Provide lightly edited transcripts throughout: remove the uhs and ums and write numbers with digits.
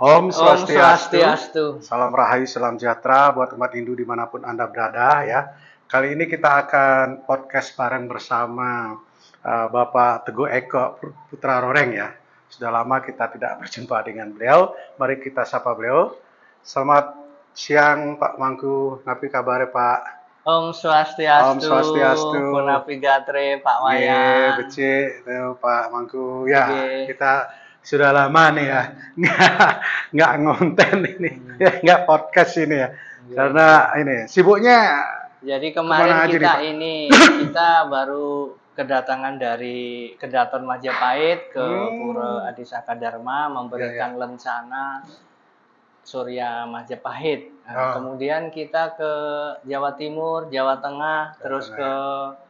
Om Om Swastiastu, Swastiastu. salam rahayu, salam sejahtera buat umat Hindu dimanapun Anda berada ya. Kali ini kita akan podcast bareng bersama Bapak Teguh Eko Putra Roreng ya. Sudah lama kita tidak berjumpa dengan beliau, mari kita sapa beliau. Selamat siang Pak Mangku, napi kabare Pak? Om Om Swastiastu. Swastiastu. Punapigatre Pak Ye, Wayan. becik, Pak Mangku. Ya, Ye. kita sudah lama nih ya, nggak ngonten ini, nggak podcast ini ya, karena ini sibuknya Jadi kemana kemarin aja nih kita Pak? kita baru kedatangan dari Kedaton Majapahit ke Pura Hmm, Adisaka Dharma ya memberikan ya. lencana Surya Majapahit. Nah, Oh, kemudian kita ke Jawa Timur, Jawa Tengah, Jawa terus Tengah ke ya.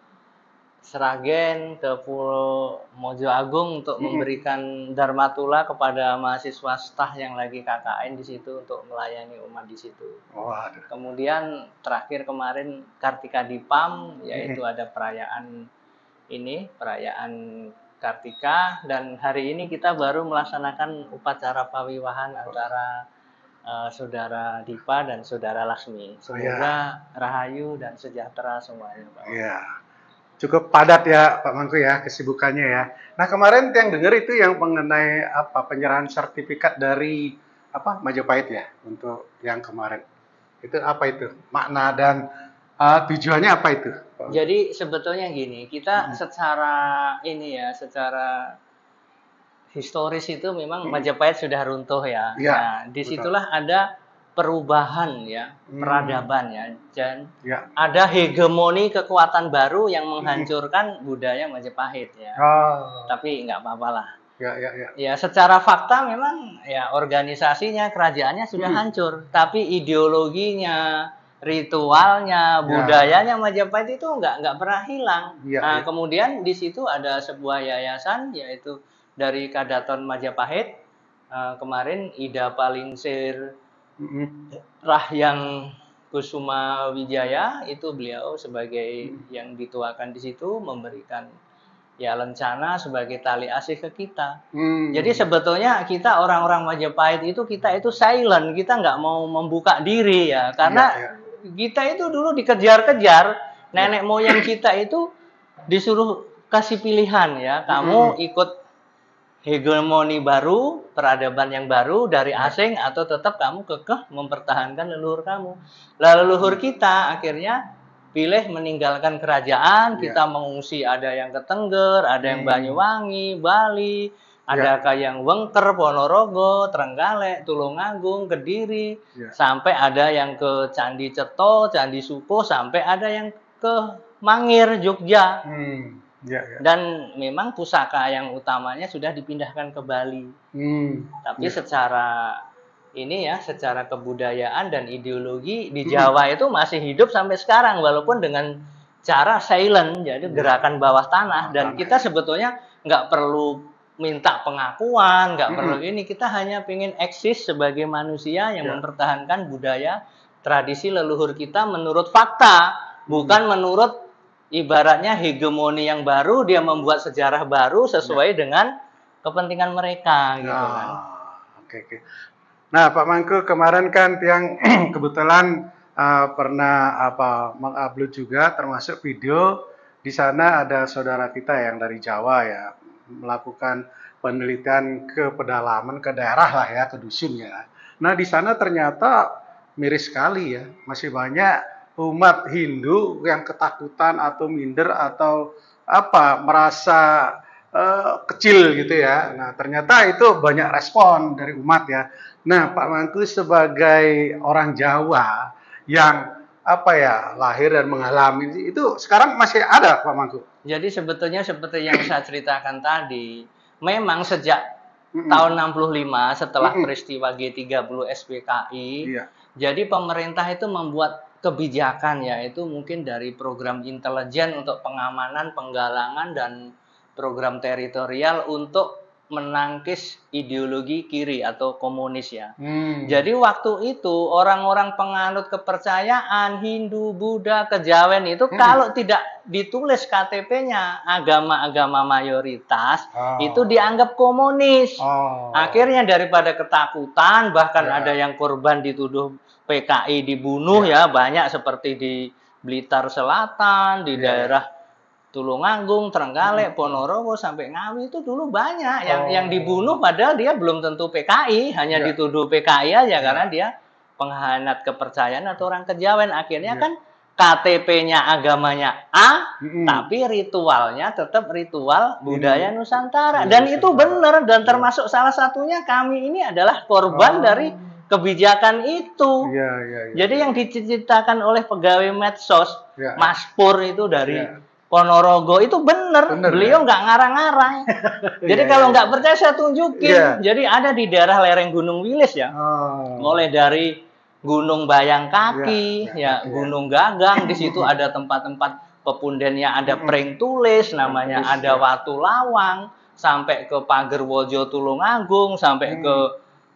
Sragen ke Pulau Mojo Agung untuk Hmm, memberikan Dharmatula kepada mahasiswa staf yang lagi KKN di situ untuk melayani umat di situ. waduh. Kemudian terakhir kemarin Kartika Dipam, Hmm, yaitu ada perayaan Kartika, dan hari ini kita baru melaksanakan upacara pawiwahan antara saudara Dipa dan saudara Lasmi. oh ya, Semoga rahayu dan sejahtera semuanya, Pak Wayan. ya. Cukup padat ya Pak Mangku ya kesibukannya ya. Nah kemarin yang dengar itu yang mengenai apa penyerahan sertifikat dari apa Majapahit ya untuk yang kemarin. Itu apa itu? Makna dan tujuannya apa itu? Jadi sebetulnya gini, kita Mm-mm. secara historis itu memang Mm-mm. Majapahit sudah runtuh ya. Iya, Nah, betul. disitulah ada perubahan ya, Hmm, peradaban ya, dan ya. ada hegemoni kekuatan baru yang Mm-mm. menghancurkan budaya Majapahit ya. Oh, Tapi nggak apa-apa lah. ya, ya, ya. Ya, secara fakta memang ya organisasinya, kerajaannya sudah Mm-mm. hancur, tapi ideologinya, ritualnya, Ya, budayanya Majapahit itu nggak pernah hilang. iya, Nah, iya. kemudian di situ ada sebuah yayasan yaitu dari Kadaton Majapahit. Kemarin Ida Palingsir Mm-mm. Rahyang Kusuma Wijaya itu beliau sebagai Mm-mm. yang dituakan di situ memberikan ya lencana sebagai tali asih ke kita. Jadi Hmm, sebetulnya kita orang-orang Majapahit itu kita itu silent, kita nggak mau membuka diri ya, iya, karena iya, kita itu dulu dikejar-kejar, iya. nenek moyang kita itu disuruh kasih pilihan ya, kamu Mm-mm. ikut hegemoni baru, peradaban yang baru dari Ya. asing atau tetap kamu kekeh mempertahankan leluhur kamu. Lalu leluhur Hmm, kita akhirnya pilih meninggalkan kerajaan, iya. kita mengungsi ada yang ke Tengger, ada yang Hmm, Banyuwangi, Bali, iya, ada yang Wengker, Ponorogo, Trenggalek, Tulungagung, Kediri, iya. sampai ada yang ke Candi Ceto, Candi Suko, sampai ada yang ke Mangir, Jogja. Iya, iya. Dan memang pusaka yang utamanya sudah dipindahkan ke Bali. Tapi Iya. secara kebudayaan dan ideologi di Mm-mm. Jawa itu masih hidup sampai sekarang walaupun dengan cara silent, jadi Iya, gerakan bawah tanah, bawah dan tanah kita ya. sebetulnya nggak perlu minta pengakuan, nggak perlu Mm-mm. ini, kita hanya ingin eksis sebagai manusia yang Ya. mempertahankan budaya tradisi leluhur kita menurut fakta, Mm-mm. bukan menurut ibaratnya hegemoni yang baru, dia membuat sejarah baru Ya. sesuai dengan kepentingan mereka gitu kan. Oke, oke. Nah, Pak Mangku kemarin kan yang kebetulan pernah apa mengupload juga termasuk video di sana ada saudara kita yang dari Jawa ya melakukan penelitian ke pedalaman ke daerah lah ya ke dusun ya. Nah, di sana ternyata miris sekali ya, masih banyak umat Hindu yang ketakutan atau minder atau apa merasa kecil gitu ya. Nah, ternyata itu banyak respon dari umat ya. Nah, Pak Mangku sebagai orang Jawa yang apa ya lahir dan mengalami itu sekarang masih ada Pak Mangku. Jadi sebetulnya seperti yang saya ceritakan tadi, memang sejak tahun Mm-mm. 65 setelah Mm-mm. peristiwa G30 SPKI, Iya, jadi pemerintah itu membuat kebijakan yaitu mungkin dari program intelijen untuk pengamanan, penggalangan dan program teritorial untuk menangkis ideologi kiri atau komunis ya. Hmm. Jadi waktu itu orang-orang penganut kepercayaan Hindu, Buddha, Kejawen itu kalau tidak ditulis KTP-nya agama-agama mayoritas itu dianggap komunis. Akhirnya daripada ketakutan bahkan ada yang korban dituduh PKI dibunuh ya banyak seperti di Blitar Selatan, di daerah Tulungagung, Trenggalek, Ponorogo sampai Ngawi itu dulu banyak yang dibunuh padahal dia belum tentu PKI, hanya dituduh PKI aja karena dia pengkhianat kepercayaan atau orang kejawen. Akhirnya kan KTP-nya agamanya A, tapi ritualnya tetap ritual budaya Nusantara. Dan itu benar dan termasuk salah satunya kami ini adalah korban dari kebijakan itu. Jadi yang diceritakan oleh pegawai medsos, Mas Pur itu dari Ponorogo itu benar, beliau nggak ngarang-ngarang. Jadi kalau nggak percaya saya tunjukin. Jadi ada di daerah lereng Gunung Wilis ya, mulai dari Gunung Bayangkaki, Gunung Gagang, di situ ada tempat-tempat pepundennya, ada pring tulis, namanya ada Watu Lawang, sampai ke Pagerwojo Tulungagung, sampai ke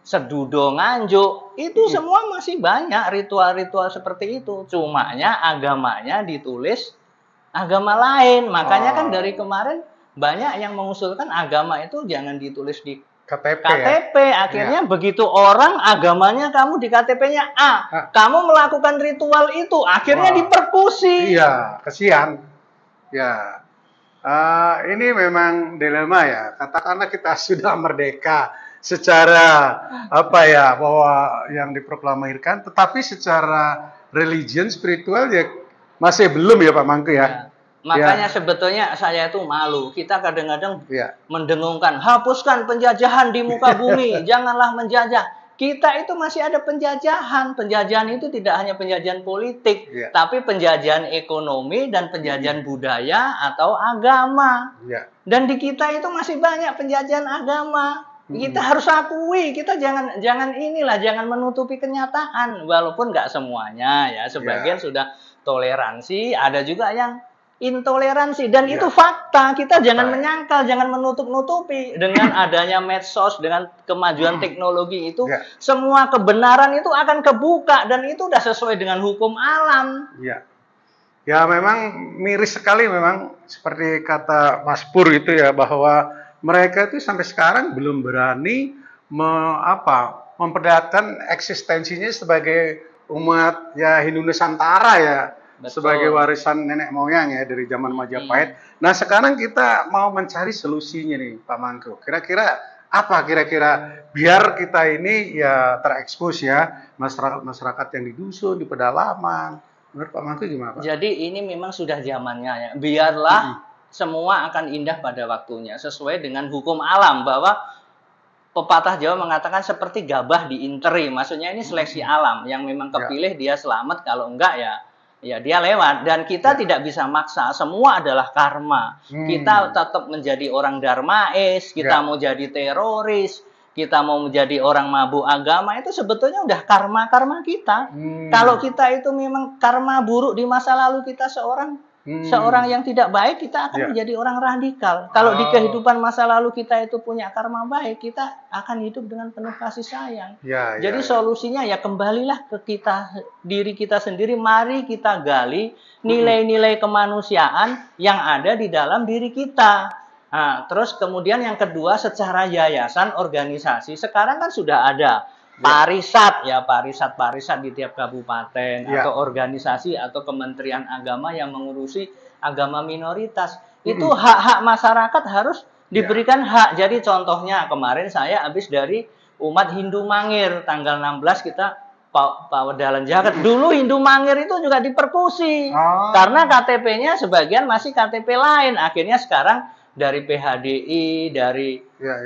Sedudo Nganjuk, itu semua masih banyak ritual-ritual seperti itu. Cumanya agamanya ditulis agama lain. Makanya kan dari kemarin banyak yang mengusulkan agama itu jangan ditulis di KTP. Akhirnya begitu orang agamanya kamu di KTP-nya A, kamu melakukan ritual itu, akhirnya dipersekusi. Iya, kesian. Ya, ini memang dilema ya. Katakanlah kita sudah merdeka secara bahwa yang diproklamirkan, tetapi secara religion spiritual ya masih belum ya Pak Mangke ya. Makanya sebetulnya saya itu malu. Kita kadang-kadang mendengungkan, hapuskan penjajahan di muka bumi, janganlah menjajah. Kita itu masih ada penjajahan. Penjajahan itu tidak hanya penjajahan politik, tapi penjajahan ekonomi dan penjajahan budaya atau agama. Dan di kita itu masih banyak penjajahan agama. Kita harus akui, kita jangan menutupi kenyataan, walaupun nggak semuanya ya. Sebagian sudah toleransi, ada juga yang intoleransi, dan itu fakta. Kita jangan menyangkal, jangan menutup-nutupi. Dengan adanya medsos, dengan kemajuan teknologi itu, semua kebenaran itu akan kebuka, dan itu udah sesuai dengan hukum alam. Ya memang miris sekali memang seperti kata Mas Pur itu ya, bahwa mereka itu sampai sekarang belum berani memperlihatkan eksistensinya sebagai umat Hindu Nusantara ya. Betul. Sebagai warisan nenek moyang ya dari zaman Majapahit. Nah sekarang kita mau mencari solusinya nih Pak Mangku. Kira-kira apa biar kita ini ya terekspos ya masyarakat yang di dusun, di pedalaman. Menurut Pak Mangku gimana Pak? Jadi ini memang sudah zamannya ya. Biarlah semua akan indah pada waktunya sesuai dengan hukum alam, bahwa pepatah Jawa mengatakan seperti gabah diinteri. Maksudnya ini seleksi alam, yang memang kepilih dia selamat, kalau enggak ya dia lewat. Dan kita tidak bisa maksa, semua adalah karma. Kita tetap menjadi orang darmais, kita mau jadi teroris, kita mau menjadi orang mabuk agama, itu sebetulnya udah karma kita. Kalau kita itu memang karma buruk di masa lalu kita seorang yang tidak baik, kita akan menjadi orang radikal. Kalau di kehidupan masa lalu kita itu punya karma baik, kita akan hidup dengan penuh kasih sayang. Jadi solusinya ya kembalilah ke diri kita sendiri. Mari kita gali nilai-nilai kemanusiaan yang ada di dalam diri kita. Nah, terus kemudian yang kedua, secara yayasan, organisasi, sekarang kan sudah ada parisat di tiap kabupaten, atau organisasi atau kementerian agama yang mengurusi agama minoritas. Itu hak-hak masyarakat harus diberikan hak. Jadi contohnya kemarin saya habis dari umat Hindu Mangir, tanggal 16 kita Pawedalan Jagat. Dulu Hindu Mangir itu juga dipersekusi karena KTP-nya sebagian masih KTP lain. Akhirnya sekarang dari PHDI, dari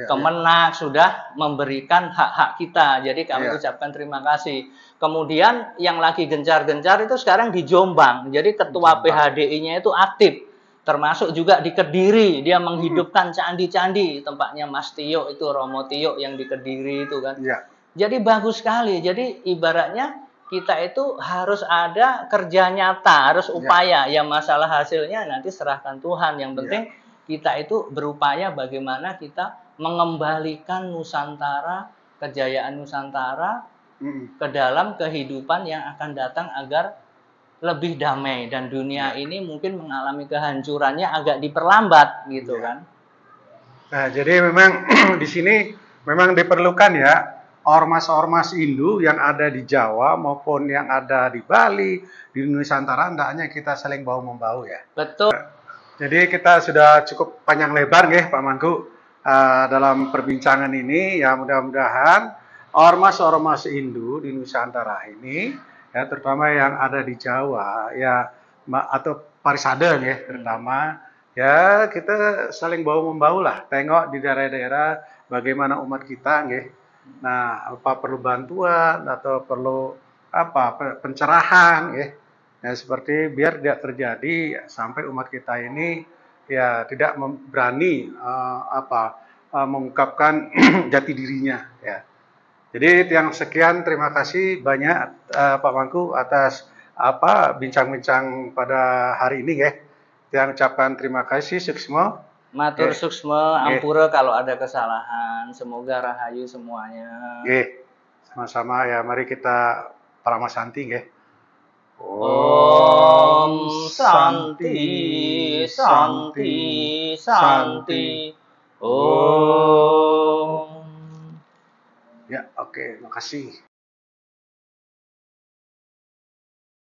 Kemenak sudah memberikan hak-hak kita. Jadi kami ucapkan terima kasih. Kemudian yang lagi gencar-gencar itu sekarang di Jombang. Jadi ketua PHDI-nya itu aktif. Termasuk juga di Kediri. Dia menghidupkan candi-candi. Tempatnya Mas Tio itu, Romo Tio yang di Kediri itu kan. Jadi bagus sekali. Jadi ibaratnya kita itu harus ada kerja nyata, harus upaya. Ya masalah hasilnya nanti serahkan Tuhan. Yang penting kita itu berupaya bagaimana kita mengembalikan Nusantara, kejayaan Nusantara ke dalam kehidupan yang akan datang agar lebih damai, dan dunia ini mungkin mengalami kehancurannya agak diperlambat gitu kan. Nah, jadi memang di sini memang diperlukan ya ormas-ormas Hindu yang ada di Jawa maupun yang ada di Bali, di Nusantara, hendaknya kita saling bahu-membahu ya. Betul. Jadi kita sudah cukup panjang lebar nih Pak Mangku dalam perbincangan ini, ya mudah-mudahan ormas-ormas Hindu di Nusantara ini ya terutama yang ada di Jawa ya atau Parisade ya terutama ya kita saling bahu membahu lah, tengok di daerah-daerah bagaimana umat kita nggih. Nah, apa perlu bantuan atau perlu apa pencerahan ya. Ya, seperti biar tidak terjadi sampai umat kita ini ya tidak berani mengungkapkan jati dirinya ya. Jadi yang sekian, terima kasih banyak Pak Mangku atas bincang-bincang pada hari ini ya. Yang ucapkan terima kasih suksma. Matur suksma, ampura kalau ada kesalahan. Semoga rahayu semuanya. Sama-sama ya, mari kita Paramasanti nggih. Om Santi, Santi, Santi. Om. Ya, oke, makasih.